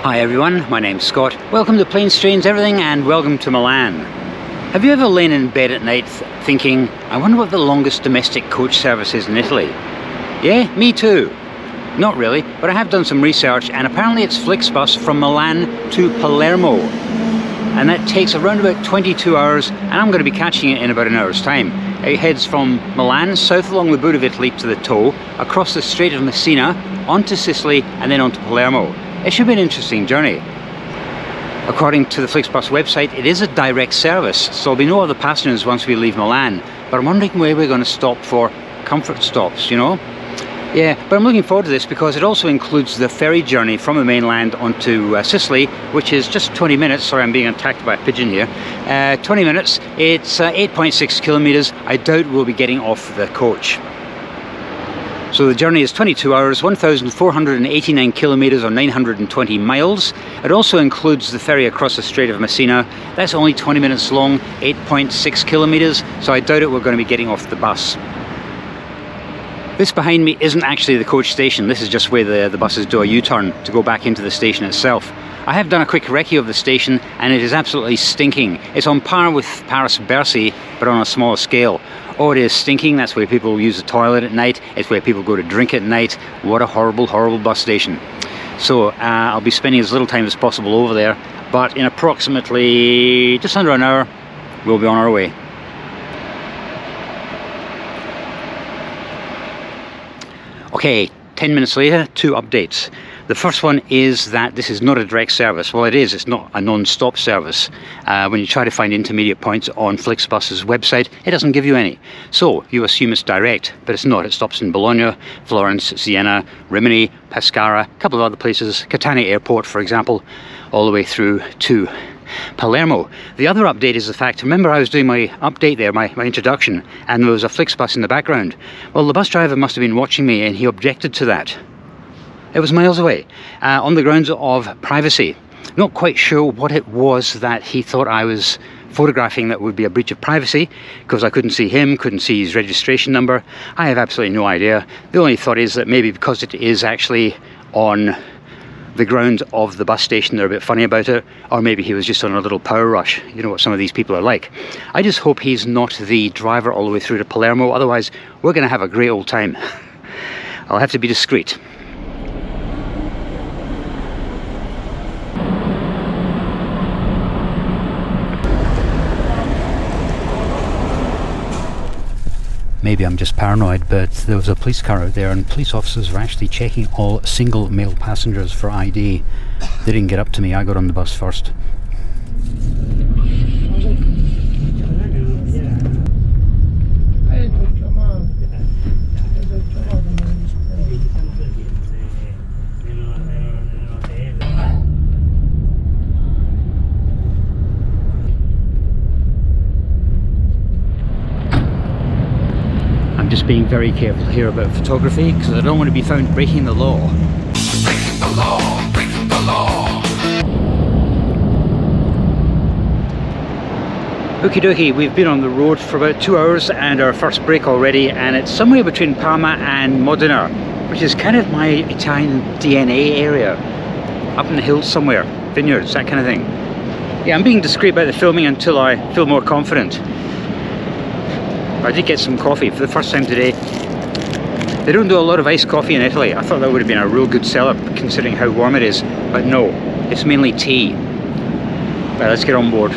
Hi everyone, my name's Scott. Welcome to Planes, Trains, Everything and welcome to Milan. Have you ever lain in bed at night thinking, I wonder what the longest domestic coach service is in Italy? Yeah, me too. Not really, but I have done some research and apparently it's Flixbus from Milan to Palermo. And that takes around about 22 hours and I'm going to be catching it in about an hour's time. It heads from Milan, south along the boot of Italy to the toe, across the Strait of Messina, onto Sicily and then onto Palermo. It should be an interesting journey. According to the Flixbus website, it is a direct service, so there'll be no other passengers once we leave Milan. But I'm wondering where we're going to stop for comfort stops, you know? Yeah, but I'm looking forward to this because it also includes the ferry journey from the mainland onto Sicily, which is just 20 minutes. Sorry, I'm being attacked by a pigeon here. 20 minutes, it's 8.6 kilometers. I doubt we'll be getting off the coach. So the journey is 22 hours, 1,489 kilometers or 920 miles. It also includes the ferry across the Strait of Messina. That's only 20 minutes long, 8.6 kilometers. So I doubt it we're going to be getting off the bus. This behind me isn't actually the coach station. This is just where the buses do a U-turn to go back into the station itself. I have done a quick recce of the station and it is absolutely stinking. It's on par with Paris-Bercy, but on a smaller scale. Oh, it is stinking. That's where people use the toilet at night. It's where people go to drink at night. What a horrible, horrible bus station. So I'll be spending as little time as possible over there, but in approximately just under an hour, we'll be on our way. Okay, 10 minutes later, 2 updates. The first one is that this is not a direct service. Well, it is. It's not a non-stop service. When you try to find intermediate points on Flixbus's website, it doesn't give you any. So you assume it's direct, but it's not. It stops in Bologna, Florence, Siena, Rimini, Pescara, a couple of other places, Catania Airport, for example, all the way through to Palermo. The other update is the fact, remember I was doing my update there, my introduction, and there was a Flixbus in the background. Well, the bus driver must have been watching me and he objected to that. It was miles away, on the grounds of privacy. Not quite sure what it was that he thought I was photographing that would be a breach of privacy, because I couldn't see him, couldn't see his registration number. I have absolutely no idea. The only thought is that maybe because it is actually on the grounds of the bus station, they're a bit funny about it, or maybe he was just on a little power rush. You know what some of these people are like. I just hope he's not the driver all the way through to Palermo, otherwise we're going to have a great old time. I'll have to be discreet. Maybe I'm just paranoid, but there was a police car out there and police officers were actually checking all single male passengers for ID. They didn't get up to me, I got on the bus first. Just being very careful here about photography because I don't want to be found breaking the law. Breaking the law, breaking the law. Okie dokie, we've been on the road for about 2 hours and our first break already, and it's somewhere between Parma and Modena, which is kind of my Italian DNA area. Up in the hills somewhere, vineyards, that kind of thing. Yeah, I'm being discreet about the filming until I feel more confident. I did get some coffee for the first time today. They don't do a lot of iced coffee in Italy. I thought that would have been a real good seller considering how warm it is, but no, it's mainly tea. Right, let's get on board.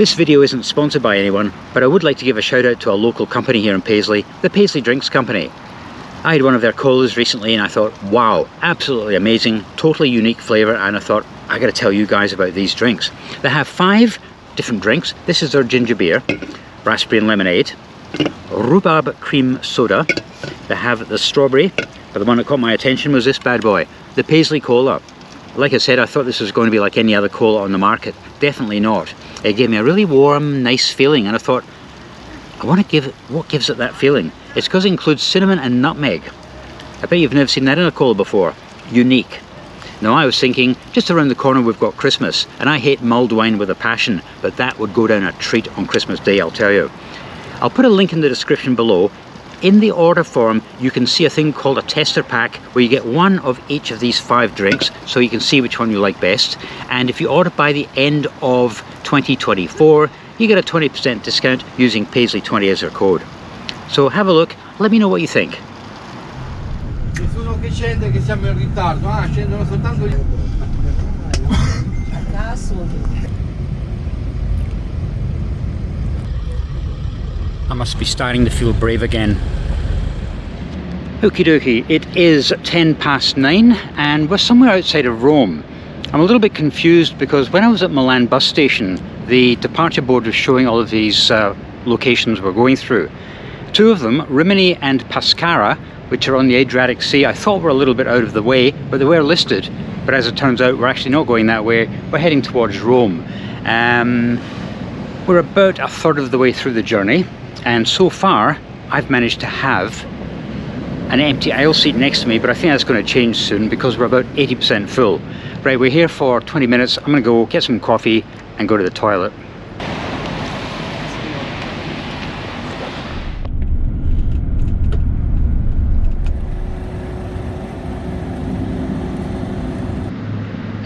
This video isn't sponsored by anyone, but I would like to give a shout out to a local company here in Paisley, the Paisley Drinks Company. I had one of their colas recently and I thought, wow, absolutely amazing, totally unique flavour, and I thought, I gotta tell you guys about these drinks. They have 5 different drinks. This is their ginger beer, raspberry and lemonade, rhubarb cream soda. They have the strawberry, but the one that caught my attention was this bad boy, the Paisley Cola. Like I said, I thought this was going to be like any other cola on the market. Definitely not. It gave me a really warm, nice feeling, and I thought, I want to give it, what gives it that feeling? It's because it includes cinnamon and nutmeg. I bet you've never seen that in a cola before. Unique. Now I was thinking, just around the corner we've got Christmas, and I hate mulled wine with a passion, but that would go down a treat on Christmas Day, I'll tell you. I'll put a link in the description below. In the order form, you can see a thing called a tester pack where you get one of each of these 5 drinks, so you can see which one you like best. And if you order by the end of 2024, you get a 20% discount using Paisley 20 as your code. So have a look, let me know what you think. Nessuno che scende che siamo in ritardo, scendono soltanto gli... I must be starting to feel brave again. Okie dokie, it is 9:10 and we're somewhere outside of Rome. I'm a little bit confused because when I was at Milan bus station, the departure board was showing all of these locations we're going through. 2 of them, Rimini and Pescara, which are on the Adriatic Sea, I thought were a little bit out of the way, but they were listed. But as it turns out, we're actually not going that way. We're heading towards Rome. We're about a third of the way through the journey, and so far I've managed to have an empty aisle seat next to me, but I think that's going to change soon because we're about 80% full. Right, we're here for 20 minutes. I'm going to go get some coffee and go to the toilet.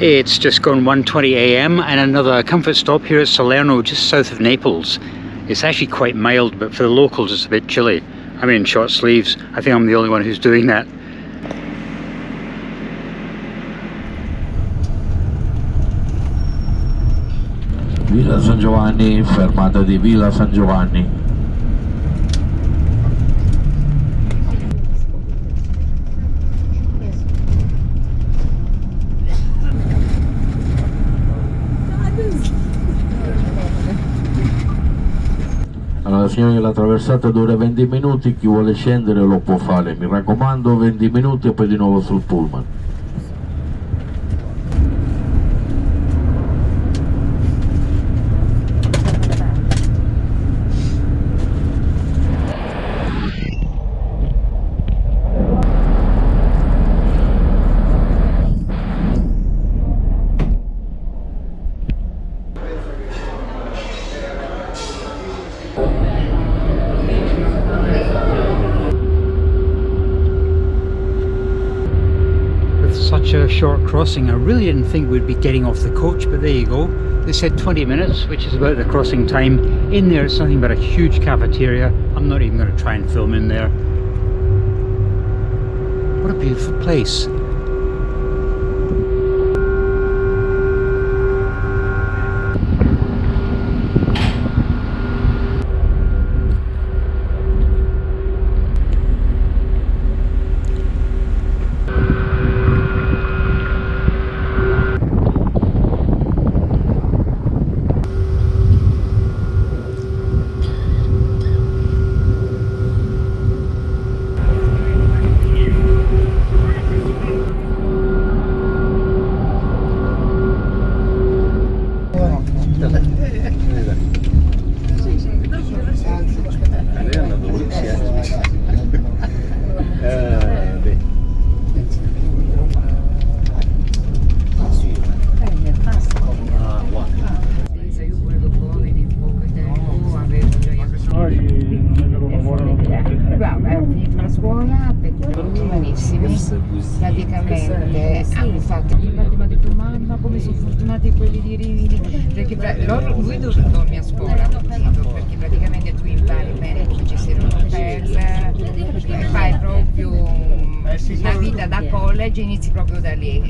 It's just gone 1:20 AM and another comfort stop here at Salerno, just south of Naples. It's actually quite mild, but for the locals it's a bit chilly. I'm in short sleeves. I think I'm the only one who's doing that. Vila San Giovanni, fermata di Vila San Giovanni. Allora signori, la traversata dura 20 minuti, chi vuole scendere lo può fare, mi raccomando 20 minuti e poi di nuovo sul pullman. Such a short crossing, I really didn't think we'd be getting off the coach, but there you go. They said 20 minutes, which is about the crossing time. In there it's nothing but a huge cafeteria. I'm not even going to try and film in there. What a beautiful place. Praticamente hanno fatto, mi ha detto mamma come sono fortunati quelli di Rimini, perché lui dorme a scuola, perché praticamente tu impari bene come gestire un hotel, fai proprio una vita da college, inizi proprio da lì.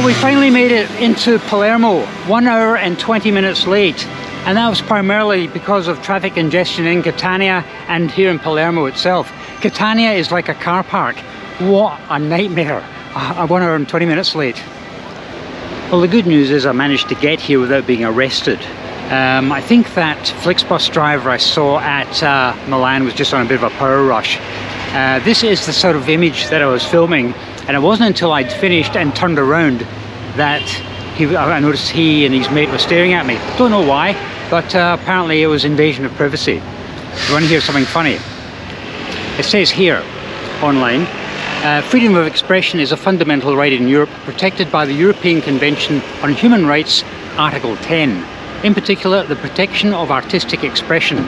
Well, we finally made it into Palermo, 1 hour and 20 minutes late. And that was primarily because of traffic congestion in Catania and here in Palermo itself. Catania is like a car park. What a nightmare. 1 hour and 20 minutes late. Well, the good news is I managed to get here without being arrested. I think that Flixbus driver I saw at Milan was just on a bit of a power rush. This is the sort of image that I was filming, and it wasn't until I'd finished and turned around that I noticed he and his mate were staring at me. Don't know why, but apparently it was invasion of privacy. You want to hear something funny? It says here, online, freedom of expression is a fundamental right in Europe, protected by the European Convention on Human Rights, Article 10. In particular, the protection of artistic expression.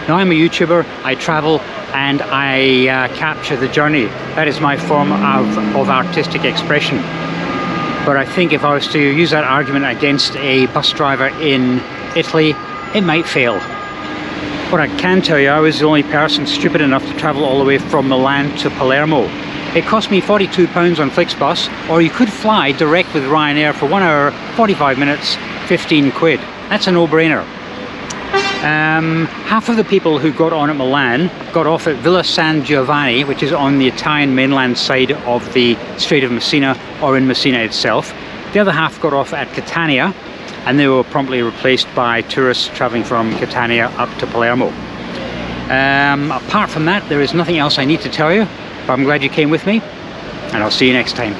Now, I'm a YouTuber, I travel, and I capture the journey. That is my form of artistic expression. But I think if I was to use that argument against a bus driver in Italy, it might fail. What I can tell you, I was the only person stupid enough to travel all the way from Milan to Palermo. It cost me £42 on Flixbus, or you could fly direct with Ryanair for 1 hour, 45 minutes, 15 quid. That's a no-brainer. Half of the people who got on at Milan got off at Vila San Giovanni, which is on the Italian mainland side of the Strait of Messina, or in Messina itself. The other half got off at Catania, and they were promptly replaced by tourists travelling from Catania up to Palermo. Apart from that, there is nothing else I need to tell you, but I'm glad you came with me, and I'll see you next time.